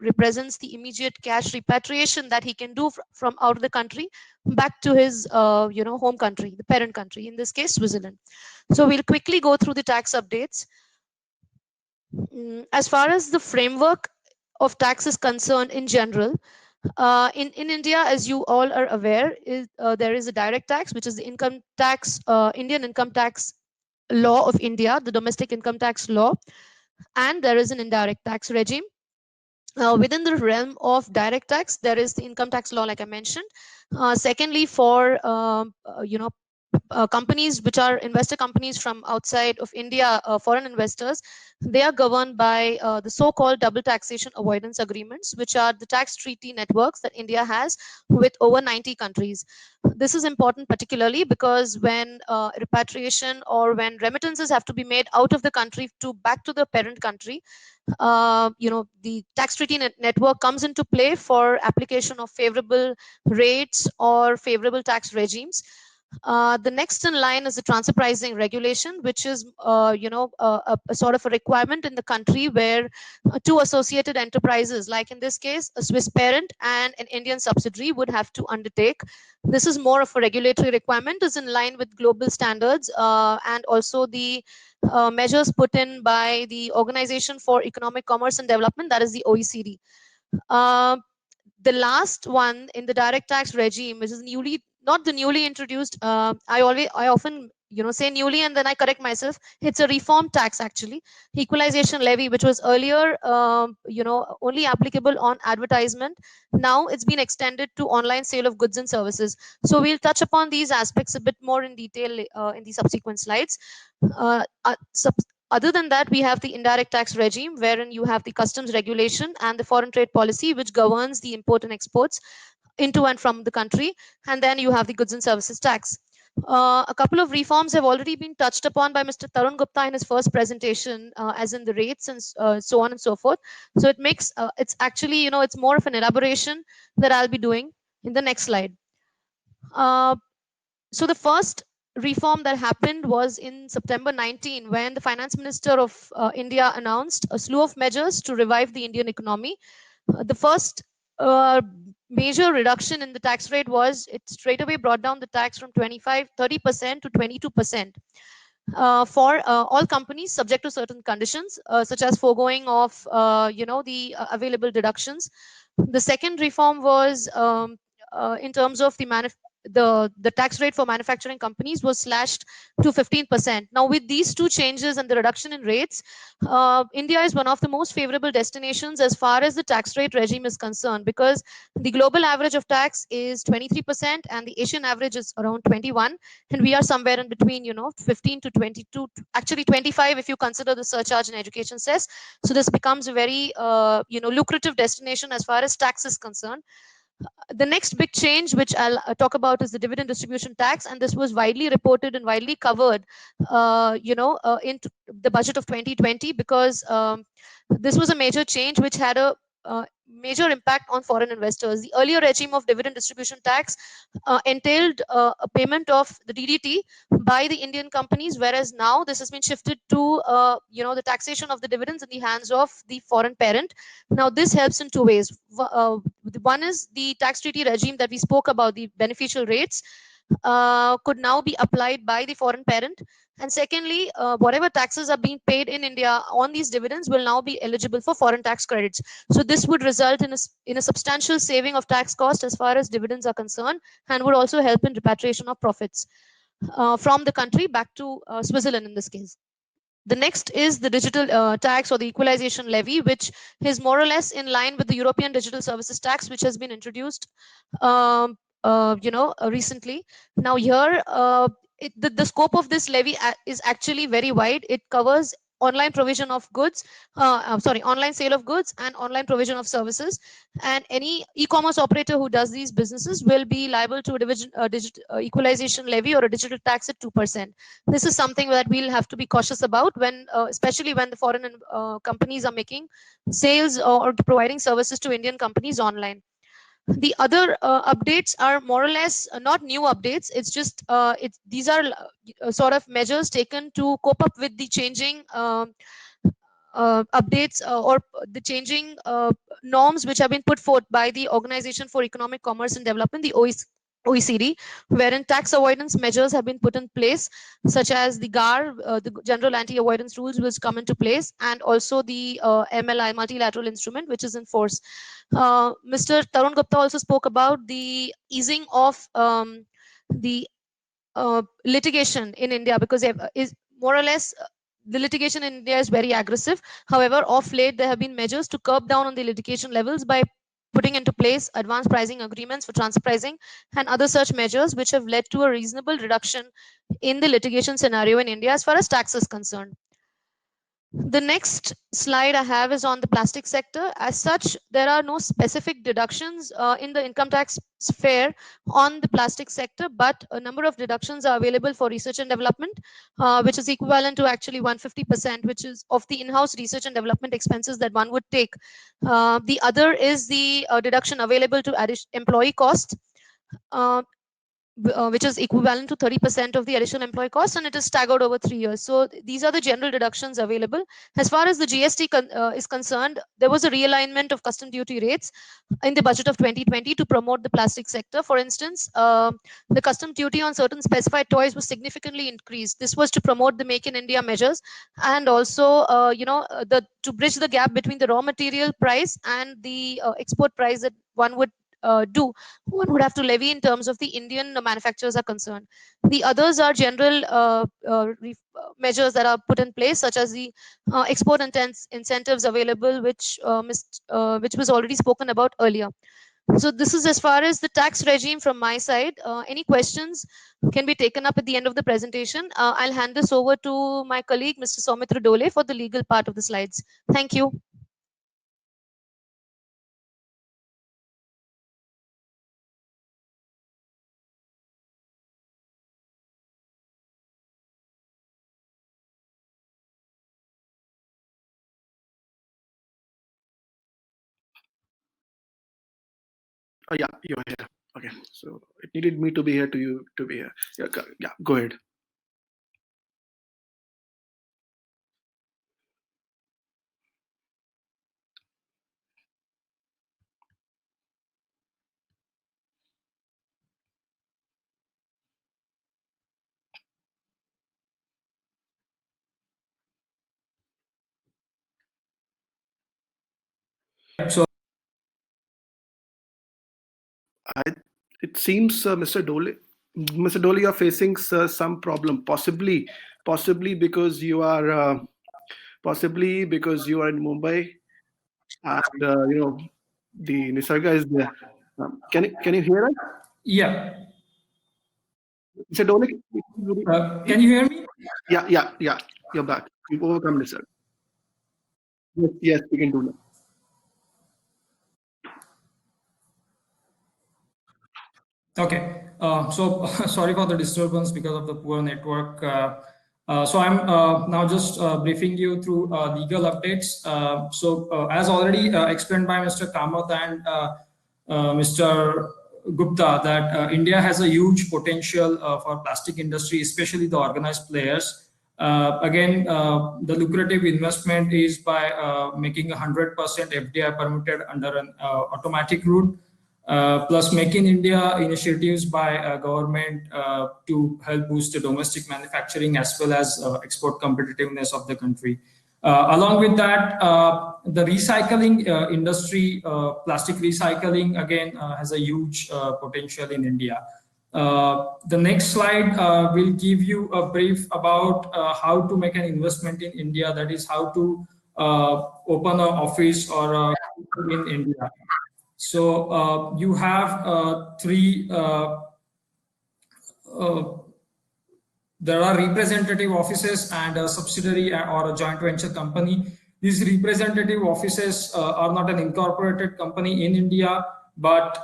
represents the immediate cash repatriation that he can do from out of the country back to his home country, the parent country, in this case Switzerland. So we'll quickly go through the tax updates. As far as the framework of tax is concerned in general, in India, as you all are aware, there is a direct tax, which is the income tax, Indian income tax law of India, the domestic income tax law, and there is an indirect tax regime. Within the realm of direct tax, there is the income tax law, like I mentioned. Secondly, for companies which are investor companies from outside of India, foreign investors, they are governed by the so-called double taxation avoidance agreements, which are the tax treaty networks that India has with over 90 countries. This is important particularly because when repatriation or when remittances have to be made out of the country to back to the parent country, the tax treaty network comes into play for application of favorable rates or favorable tax regimes. The next in line is the transfer pricing regulation, which is a sort of a requirement in the country where two associated enterprises, like in this case a Swiss parent and an Indian subsidiary, would have to undertake. This is more of a regulatory requirement, is in line with global standards, and also the measures put in by the Organization for Economic Commerce and Development, that is the OECD. The last one in the direct tax regime, which is not the newly introduced, I often say newly and then I correct myself. It's a reform tax, actually. Equalization levy, which was earlier only applicable on advertisement, now it's been extended to online sale of goods and services. So we'll touch upon these aspects a bit more in detail in the subsequent slides. uh, uh, Other than that, we have the indirect tax regime, wherein you have the customs regulation and the foreign trade policy, which governs the import and exports into and from the country. And then you have the goods and services tax. A couple of reforms have already been touched upon by Mr. Tarun Gupta in his first presentation, as in the rates and so on and so forth. So it makes it's actually, it's more of an elaboration that I'll be doing in the next slide. So the first reform that happened was in September 19, when the finance minister of India announced a slew of measures to revive the Indian economy. The first uh, major reduction in the tax rate was it straight away brought down the tax from 30% to 22%. For all companies, subject to certain conditions, such as foregoing of the available deductions. The second reform was in terms of the tax rate for manufacturing companies was slashed to 15%. Now, with these two changes and the reduction in rates, India is one of the most favorable destinations as far as the tax rate regime is concerned, because the global average of tax is 23% and the Asian average is around 21, and we are somewhere in between, 15 to 22, actually 25 if you consider the surcharge and education cess. So this becomes a very lucrative destination as far as tax is concerned. The next big change which I'll talk about is the dividend distribution tax, and this was widely reported and widely covered in the budget of 2020, because this was a major change which had a major impact on foreign investors. The earlier regime of dividend distribution tax entailed a payment of the DDT by the Indian companies, whereas now this has been shifted to the taxation of the dividends in the hands of the foreign parent. Now this helps in two ways. One is the tax treaty regime that we spoke about, the beneficial rates could now be applied by the foreign parent. And secondly, whatever taxes are being paid in India on these dividends will now be eligible for foreign tax credits. So this would result in a substantial saving of tax cost as far as dividends are concerned, and would also help in repatriation of profits from the country back to Switzerland in this case. The next is the digital tax or the equalization levy, which is more or less in line with the European digital services tax, which has been introduced recently. Now here, the scope of this levy is actually very wide. It covers online provision of goods, online sale of goods and online provision of services. And any e-commerce operator who does these businesses will be liable to a digital equalization levy or a digital tax at 2%. This is something that we'll have to be cautious about when, especially when the foreign companies are making sales or providing services to Indian companies online. The other updates are more or less not new updates. It's just these are sort of measures taken to cope up with the changing updates or the changing norms which have been put forth by the Organization for Economic Commerce and Development, the OECD, wherein tax avoidance measures have been put in place, such as the GAR, the General Anti-Avoidance Rules, which come into place, and also the MLI, multilateral instrument, which is in force. Mr. Tarun Gupta also spoke about the easing of the litigation in India, because more or less, the litigation in India is very aggressive. However, of late, there have been measures to curb down on the litigation levels by putting into place advanced pricing agreements for transfer pricing and other such measures, which have led to a reasonable reduction in the litigation scenario in India as far as tax is concerned. The next slide I have is on the plastic sector. As such, there are no specific deductions in the income tax sphere on the plastic sector, but a number of deductions are available for research and development, which is equivalent to actually 150%, which is of the in-house research and development expenses that one would take. The other is the deduction available to employee costs, which is equivalent to 30% of the additional employee cost, and it is staggered over 3 years. So these are the general deductions available. As far as the GST is concerned, there was a realignment of custom duty rates in the budget of 2020 to promote the plastic sector. For instance, the custom duty on certain specified toys was significantly increased. This was to promote the Make in India measures, and also to bridge the gap between the raw material price and the export price that one would have to levy in terms of the Indian manufacturers are concerned. The others are general measures that are put in place, such as the export incentives available, which was already spoken about earlier. So this is as far as the tax regime from my side. Any questions can be taken up at the end of the presentation. I'll hand this over to my colleague, Mr. Soumitra Dole, for the legal part of the slides. Thank you. Oh, yeah, you're here. Okay, so it needed me to be here to be here. Yeah, go ahead. So It seems, Mr. Dole, you are facing some problem, possibly because you are in Mumbai, and the Nisarga is there. Can you hear us, yeah, Mr. Dole? can you hear me? Yeah. You're back. You've overcome Nisarga. Yes, we can do that. Okay. So sorry for the disturbance because of the poor network. So I'm now just briefing you through legal updates. As already explained by Mr. Kamath and Mr. Gupta, that India has a huge potential for plastic industry, especially the organized players. The lucrative investment is by making 100% FDI permitted under an automatic route. Plus Make in India initiatives by government to help boost the domestic manufacturing as well as export competitiveness of the country. Along with that, the recycling industry, plastic recycling again has a huge potential in India. The next slide will give you a brief about how to make an investment in India, that is how to open an office or in India. So you have three, there are representative offices and a subsidiary or a joint venture company. These representative offices are not an incorporated company in India, but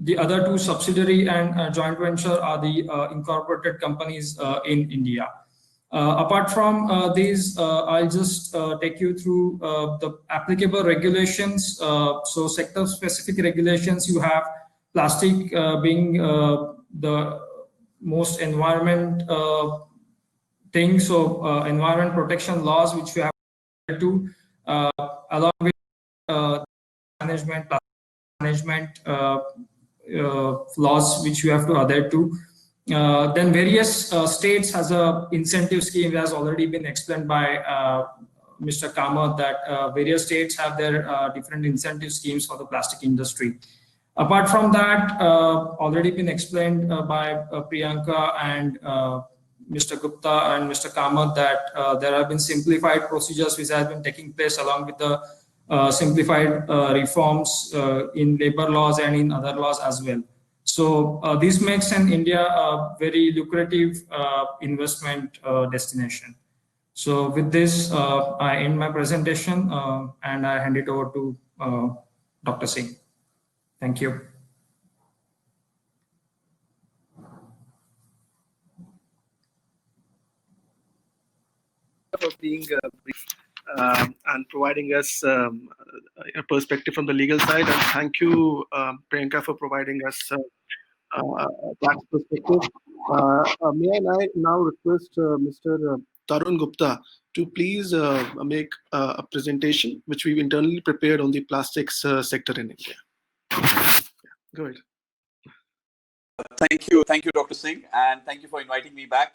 the other two, subsidiary and joint venture, are the incorporated companies in India. Apart from these, I'll just take you through the applicable regulations. So sector-specific regulations, you have plastic being the most environment thing. So environment protection laws, which we have to, along with management laws, which you have to adhere to. Then various states has a incentive scheme, as already been explained by Mr. Kamath, that various states have their different incentive schemes for the plastic industry. Apart from that, already been explained by Priyanka and Mr. Gupta and Mr. Kamath that there have been simplified procedures which have been taking place along with the simplified reforms in labor laws and in other laws as well. So this makes an India a very lucrative investment destination. So with this, I end my presentation and I hand it over to Dr. Singh. Thank you. For being brief and providing us a perspective from the legal side. And thank you, Priyanka, for providing us that perspective. May I now request Mr. Tarun Gupta to please make a presentation which we've internally prepared on the plastics sector in India. Go ahead. Thank you, Dr. Singh, and thank you for inviting me back.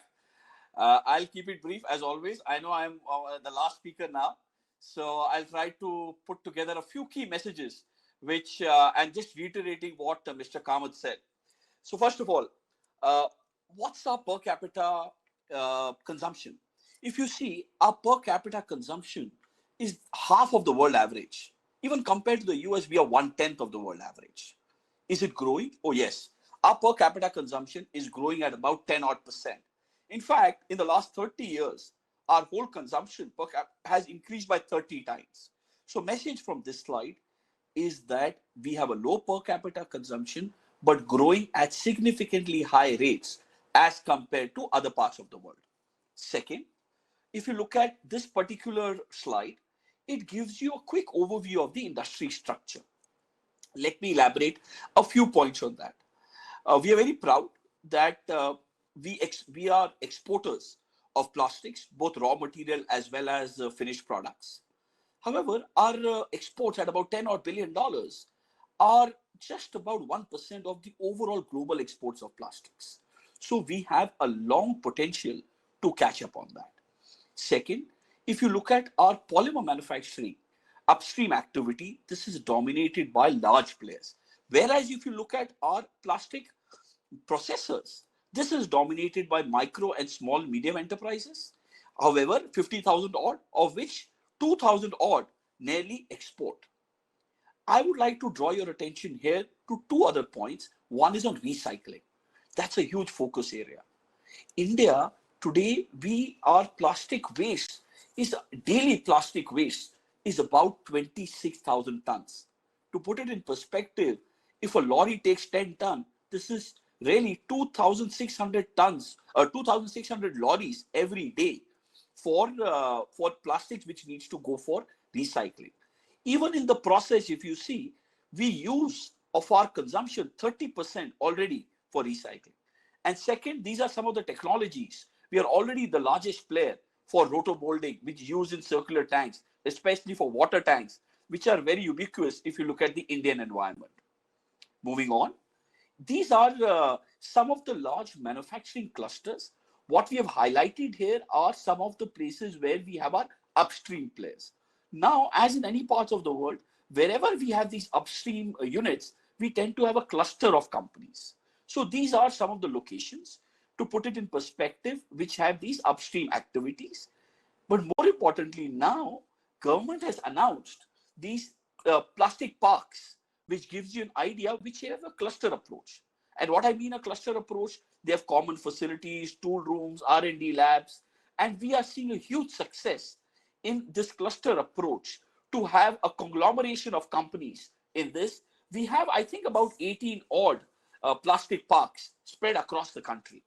I'll keep it brief as always. I know I'm the last speaker now, so I'll try to put together a few key messages, which and just reiterating what Mr. Kamath said. So first of all, what's our per capita consumption? If you see, our per capita consumption is half of the world average. Even compared to the US, we are 1/10 of the world average. Is it growing? Oh yes. Our per capita consumption is growing at about 10% odd. In fact, in the last 30 years, our whole consumption per cap has increased by 30 times. So message from this slide is that we have a low per capita consumption, but growing at significantly high rates as compared to other parts of the world. Second, if you look at this particular slide, it gives you a quick overview of the industry structure. Let me elaborate a few points on that. We are very proud that we are exporters of plastics, both raw material as well as finished products. However, our exports at about $10 odd billion are just about 1% of the overall global exports of plastics. So we have a long potential to catch up on that. Second, if you look at our polymer manufacturing upstream activity, this is dominated by large players. Whereas if you look at our plastic processors, this is dominated by micro and small medium enterprises. However, 50,000 odd, of which 2,000 odd nearly export. I would like to draw your attention here to two other points. One is on recycling. That's a huge focus area. India, today, our plastic waste is daily plastic waste is about 26,000 tons. To put it in perspective, if a lorry takes 10 tons, this is really 2,600 tons or 2,600 lorries every day for plastics which needs to go for recycling. Even in the process, if you see, we use of our consumption 30% already for recycling. And second, these are some of the technologies. We are already the largest player for roto-molding, which is used in circular tanks, especially for water tanks, which are very ubiquitous if you look at the Indian environment. Moving on. These are some of the large manufacturing clusters. What we have highlighted here are some of the places where we have our upstream players. Now, as in any parts of the world, wherever we have these upstream units, we tend to have a cluster of companies. So these are some of the locations, to put it in perspective, which have these upstream activities. But more importantly, now, government has announced these plastic parks, which gives you an idea which have a cluster approach. And what I mean a cluster approach, they have common facilities, tool rooms, R&D labs, and we are seeing a huge success in this cluster approach to have a conglomeration of companies in this. We have, I think, about 18 odd plastic parks spread across the country.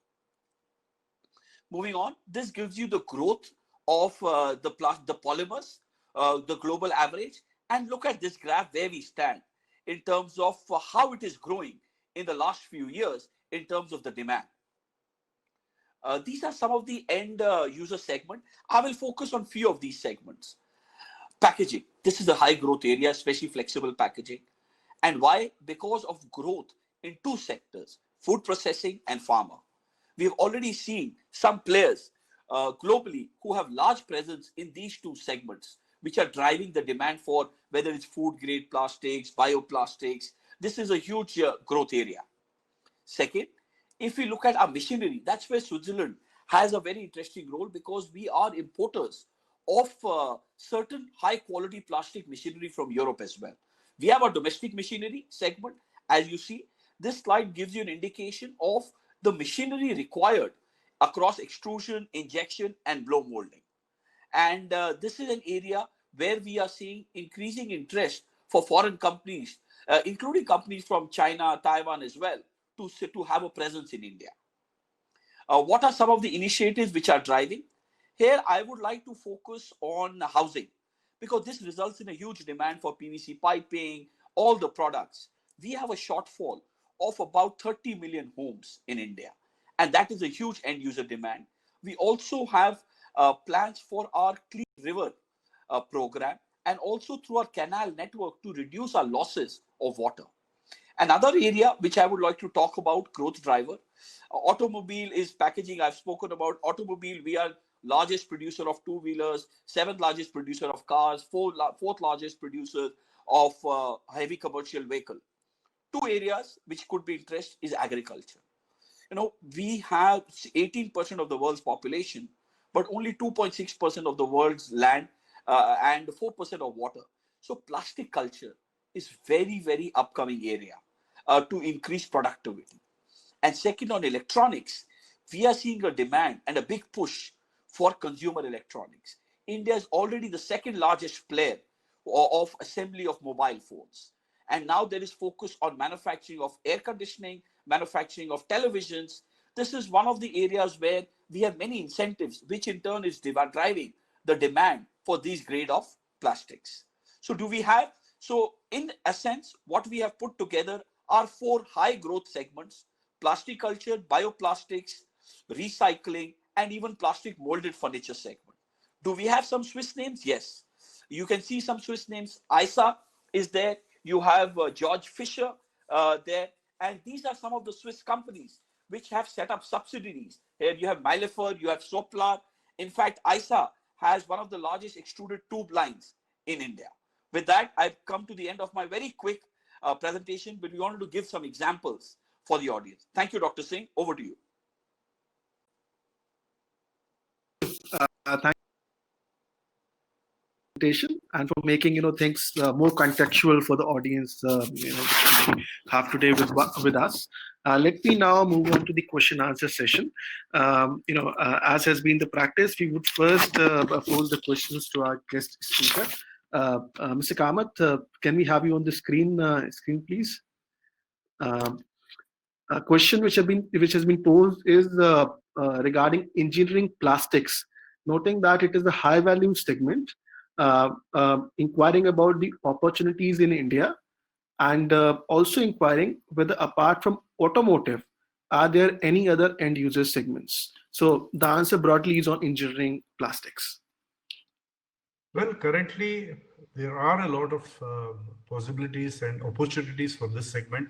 Moving on, this gives you the growth of the polymers, the global average, and look at this graph where we stand in terms of how it is growing in the last few years in terms of the demand. These are some of the end user segment. I will focus on few of these segments. Packaging. This is a high growth area, especially flexible packaging. And why? Because of growth in two sectors, food processing and pharma. We have already seen some players globally who have large presence in these two segments, which are driving the demand for whether it's food grade plastics, bioplastics. This is a huge growth area. Second, if we look at our machinery, that's where Switzerland has a very interesting role because we are importers of certain high quality plastic machinery from Europe as well. We have a domestic machinery segment. As you see, this slide gives you an indication of the machinery required across extrusion, injection, and blow molding. And this is an area where we are seeing increasing interest for foreign companies, including companies from China, Taiwan as well, to have a presence in India. What are some of the initiatives which are driving? Here, I would like to focus on housing because this results in a huge demand for PVC piping, all the products. We have a shortfall of about 30 million homes in India, and that is a huge end user demand. We also have plans for our Clean River program and also through our canal network to reduce our losses of water. Another area which I would like to talk about, growth driver, automobile is packaging. I've spoken about automobile. We are largest producer of two-wheelers, 7th largest producer of cars, 4th largest producer of heavy commercial vehicle. Two areas which could be interest is agriculture. We have 18% of the world's population, but only 2.6% of the world's land and 4% of water. So plastic culture is very, very upcoming area to increase productivity. And second, on electronics, we are seeing a demand and a big push for consumer electronics. India is already the second largest player of assembly of mobile phones. And now there is focus on manufacturing of air conditioning, manufacturing of televisions. This is one of the areas where we have many incentives, which in turn is driving the demand for these grade of plastics. So in essence, what we have put together are 4 high growth segments: plastic culture, bioplastics, recycling, and even plastic molded furniture segment. Do we have some Swiss names? Yes. You can see some Swiss names. ISA is there. You have George Fisher there. And these are some of the Swiss companies which have set up subsidiaries. Here you have Mylefer, you have Soplar. In fact, ISA has one of the largest extruded tube lines in India. With that, I've come to the end of my very quick presentation, but we wanted to give some examples for the audience. Thank you, Dr. Singh. Over to you. Thank you and for making things more contextual for the audience which we have today with us. Let me now move on to the question answer session. As has been the practice, we would first pose the questions to our guest speaker. Mr. Kamath, can we have you on the screen, please? A question which has been posed is regarding engineering plastics, noting that it is a high value segment, inquiring about the opportunities in India, and also inquiring whether apart from automotive, are there any other end user segments? So the answer broadly is on engineering plastics. Well, currently there are a lot of possibilities and opportunities for this segment,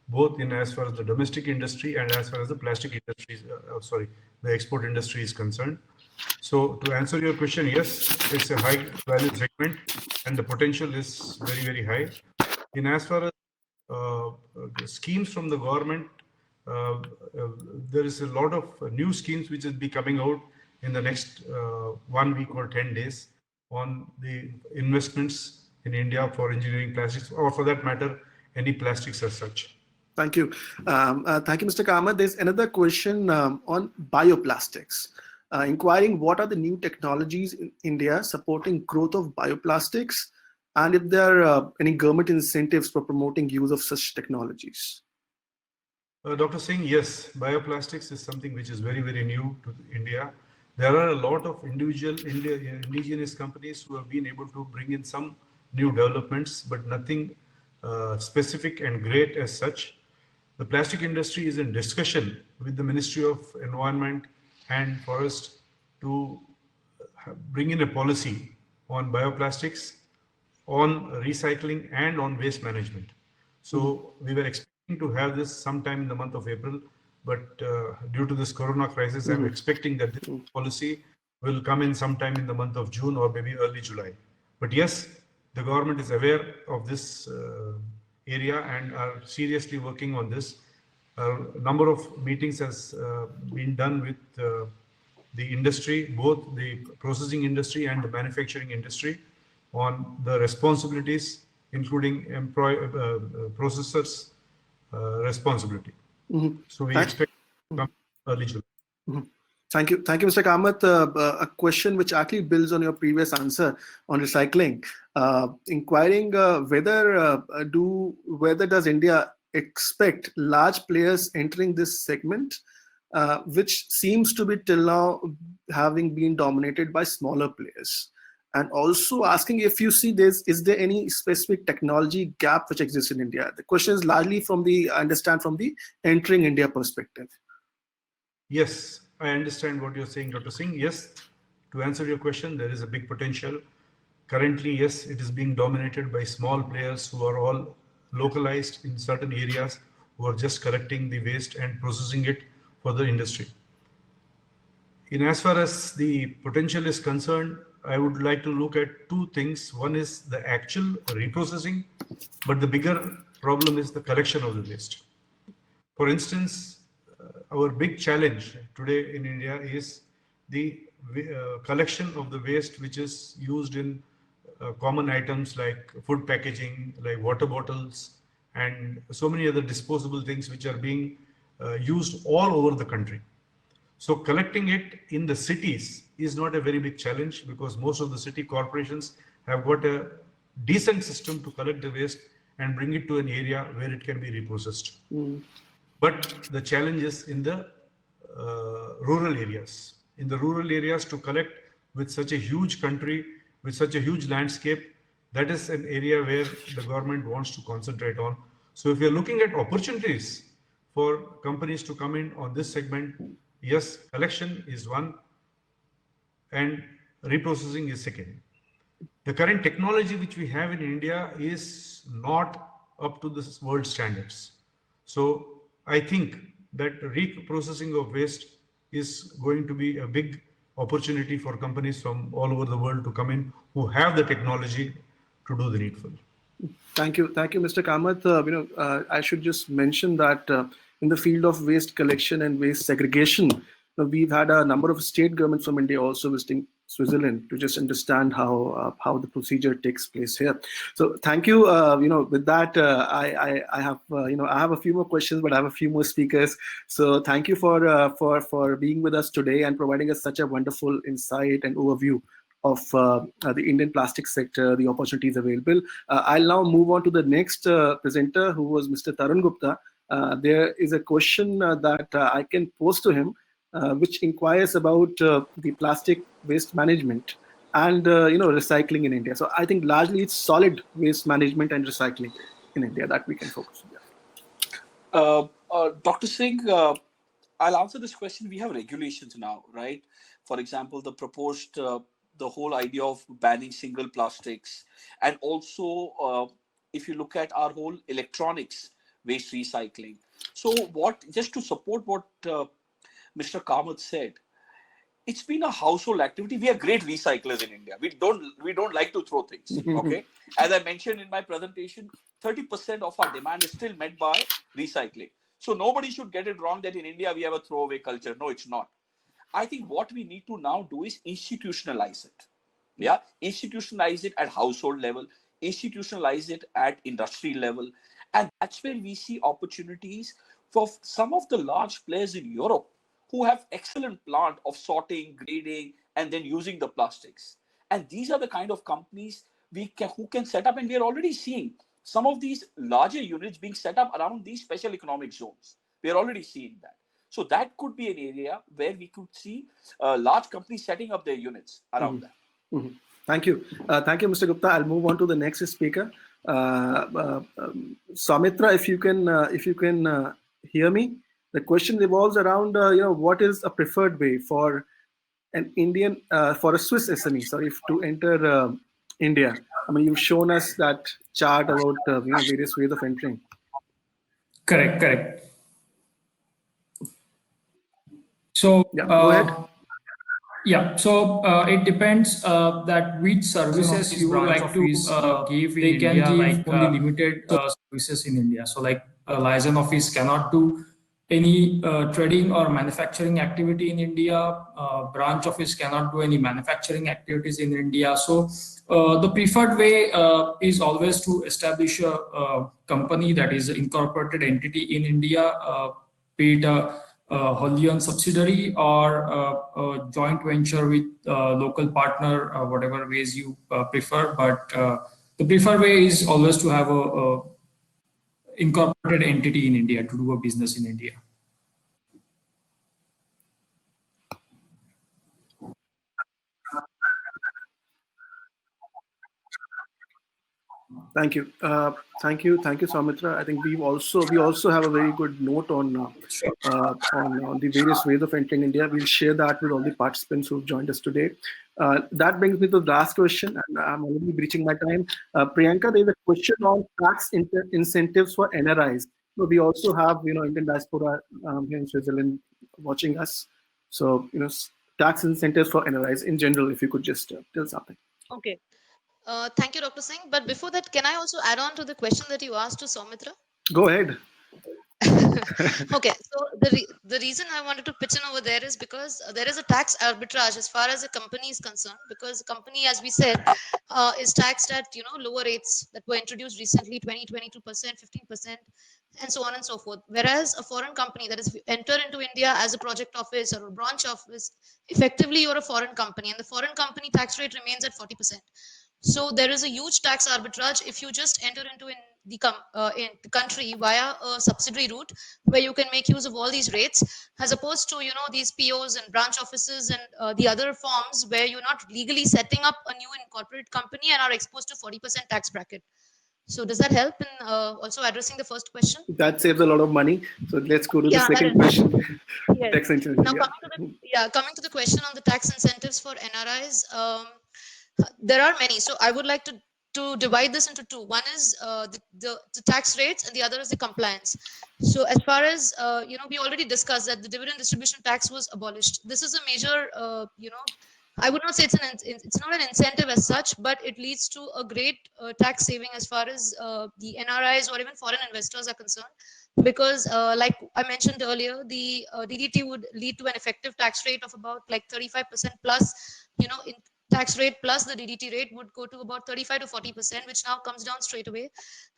both in as far as the domestic industry and as far as the plastic industry, the export industry is concerned. So to answer your question, yes, it's a high value segment and the potential is very, very high. In as far as schemes from the government, there is a lot of new schemes which will be coming out in the next 1 week or 10 days on the investments in India for engineering plastics, or for that matter, any plastics as such. Thank you. Thank you, Mr. Kamath. There's another question on bioplastics. Inquiring what are the new technologies in India supporting growth of bioplastics, and if there are any government incentives for promoting use of such technologies. Dr. Singh, yes, bioplastics is something which is very, very new to India. There are a lot of indigenous companies who have been able to bring in some new developments, but nothing specific and great as such. The plastic industry is in discussion with the Ministry of Environment and Forest to bring in a policy on bioplastics, on recycling, and on waste management. So we were expecting to have this sometime in the month of April, but due to this corona crisis, I'm expecting that this policy will come in sometime in the month of June or maybe early July. But yes, the government is aware of this area and are seriously working on this. A number of meetings has been done with the industry, both the processing industry and the manufacturing industry, on the responsibilities, including processors' responsibility. So we expect to come early July. Thank you, Mr. Kamath. A question which actually builds on your previous answer on recycling, inquiring whether does India expect large players entering this segment, which seems to be till now having been dominated by smaller players, and also asking if you see is there any specific technology gap which exists in India? The question is largely from the entering India perspective. Yes, I understand what you're saying, Dr. Singh. Yes, to answer your question, there is a big potential. Currently, yes, it is being dominated by small players who are all localized in certain areas, who are just collecting the waste and processing it for the industry. In as far as the potential is concerned, I would like to look at two things. One is the actual reprocessing, but the bigger problem is the collection of the waste. For instance, our big challenge today in India is the collection of the waste which is used in common items like food packaging, like water bottles, and so many other disposable things which are being used all over the country. So collecting it in the cities is not a very big challenge, because most of the city corporations have got a decent system to collect the waste and bring it to an area where it can be reprocessed. But the challenge is in the rural areas. In the rural areas, to collect with such a huge country, with such a huge landscape, that is an area where the government wants to concentrate on. So if you're looking at opportunities for companies to come in on this segment, yes, collection is one and reprocessing is second. The current technology which we have in India is not up to the world standards. So I think that reprocessing of waste is going to be a big opportunity for companies from all over the world to come in who have the technology to do the needful. Thank you, Mr. Kamath. I should just mention that in the field of waste collection and waste segregation, we've had a number of state governments from India also visiting Switzerland to just understand how the procedure takes place here. So thank you. With that, I have a few more questions, but I have a few more speakers. So thank you for being with us today and providing us such a wonderful insight and overview of the Indian plastic sector, the opportunities available. I'll now move on to the next presenter, who was Mr. Tarun Gupta. There is a question that I can pose to him, which inquires about the plastic waste management and recycling in India. So I think largely it's solid waste management and recycling in India that we can focus on. Dr. Singh, I'll answer this question. We have regulations now, right? For example, the proposed, the whole idea of banning single plastics, and also if you look at our whole electronics waste recycling. So just to support what Mr. Kamath said, it's been a household activity. We are great recyclers in India. We don't like to throw things. Okay, as I mentioned in my presentation, 30% of our demand is still met by recycling. So nobody should get it wrong that in India we have a throwaway culture. No, it's not. I think what we need to now do is institutionalize it. Yeah, institutionalize it at household level, institutionalize it at industry level, and that's where we see opportunities for some of the large players in Europe who have excellent plant of sorting, grading, and then using the plastics. And these are the kind of companies who can set up, and we are already seeing some of these larger units being set up around these special economic zones. We are already seeing that. So that could be an area where we could see large companies setting up their units around that. Thank you. Thank you, Mr. Gupta. I'll move on to the next speaker. Soumitra, if you can hear me. The question revolves around, what is a preferred way for an Indian, for a Swiss SME, to enter India? I mean, you've shown us that chart about various ways of entering. Correct. So go ahead. Yeah, so it depends that which services you would like to give. They can give only limited services in India. So like a liaison office cannot do any trading or manufacturing activity in India. Branch office cannot do any manufacturing activities in India. So the preferred way is always to establish a company that is an incorporated entity in India, be it a wholly owned subsidiary or a joint venture with local partner, whatever ways you prefer. But the preferred way is always to have a incorporated entity in India to do a business in India. Thank you. Thank you, Soumitra. I think we also have a very good note on the various ways of entering India. We'll share that with all the participants who've joined us today. That brings me to the last question, and I'm already breaching my time. Priyanka, there's a question on tax incentives for NRIs. So we also have Indian diaspora here in Switzerland watching us. So tax incentives for NRIs in general. If you could just tell something. Okay. Thank you, Dr. Singh. But before that, can I also add on to the question that you asked to Soumitra? Go ahead. Okay, so the reason I wanted to pitch in over there is because there is a tax arbitrage as far as a company is concerned, because the company, as we said, is taxed at lower rates that were introduced recently, 20, 22%, 15%, and so on and so forth. Whereas a foreign company, that is, if you enter into India as a project office or a branch office, effectively you're a foreign company, and the foreign company tax rate remains at 40%. So there is a huge tax arbitrage if you just enter into in the country via a subsidiary route, where you can make use of all these rates, as opposed to these POs and branch offices and the other forms where you're not legally setting up a new incorporated company and are exposed to 40% tax bracket. So does that help in also addressing the first question? That saves a lot of money. So let's go to the second question. Yes. Tax incentives. Now coming to the question on the tax incentives for NRIs. There are many, so I would like to divide this into two. One is the tax rates, and the other is the compliance. So as far as we already discussed that the dividend distribution tax was abolished. This is a major I would not say it's not an incentive as such, but it leads to a great tax saving as far as the NRIs or even foreign investors are concerned, because like I mentioned earlier, the DDT would lead to an effective tax rate of about like 35% plus, in tax rate plus the DDT rate would go to about 35 to 40%, which now comes down straight away.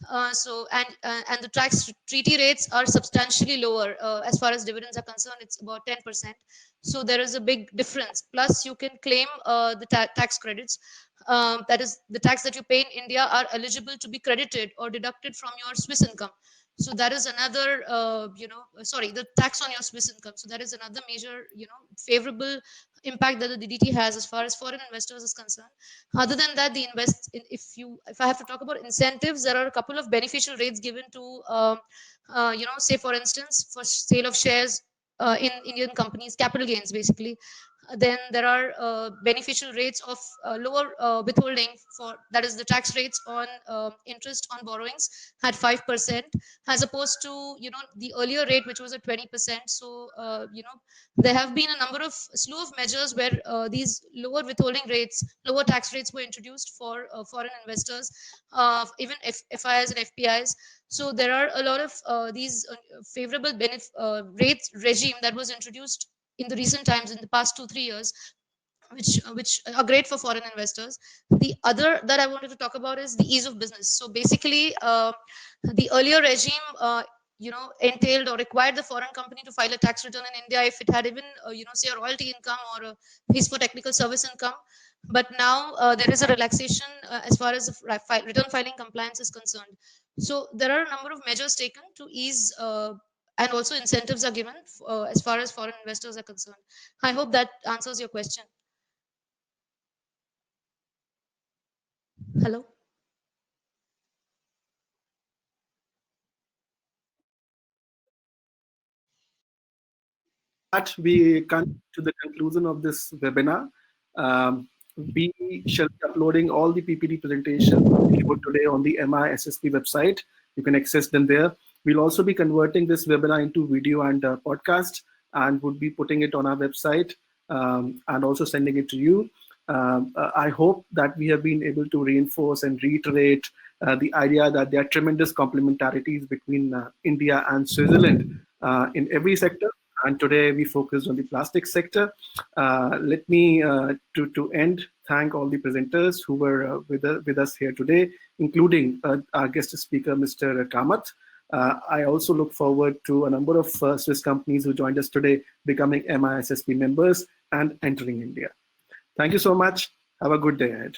And the tax treaty rates are substantially lower as far as dividends are concerned. It's about 10%. So there is a big difference. Plus, you can claim the tax credits. That is, the tax that you pay in India are eligible to be credited or deducted from your Swiss income. So that is another, the tax on your Swiss income. So that is another major, favorable impact that the DDT has as far as foreign investors is concerned. Other than that, if I have to talk about incentives, there are a couple of beneficial rates given to, say for instance, for sale of shares in Indian companies, capital gains basically. Then there are beneficial rates of lower withholding, for that is the tax rates on interest on borrowings at 5%, as opposed to the earlier rate, which was at 20%. So there have been a number of slew of measures where these lower withholding rates, lower tax rates were introduced for foreign investors, even FIIs and FPIs. So there are a lot of these favorable rates regime that was introduced in the recent times, in the past 2-3 years, which are great for foreign investors. The other that I wanted to talk about is the ease of business. So basically, the earlier regime, entailed or required the foreign company to file a tax return in India if it had even, say a royalty income or a fees for technical service income. But now there is a relaxation as far as return filing compliance is concerned. So there are a number of measures taken to ease and also incentives are given as far as foreign investors are concerned. I hope that answers your question. Hello? That we come to the conclusion of this webinar. We shall be uploading all the PPT presentations delivered today on the MISSP website. You can access them there. We'll also be converting this webinar into video and podcast, and would be putting it on our website and also sending it to you. I hope that we have been able to reinforce and reiterate the idea that there are tremendous complementarities between India and Switzerland. in every sector. And today we focused on the plastic sector. Let me, to end, thank all the presenters who were with us here today, including our guest speaker, Mr. Kamath. I also look forward to a number of Swiss companies who joined us today becoming MISSP members and entering India. Thank you so much. Have a good day ahead.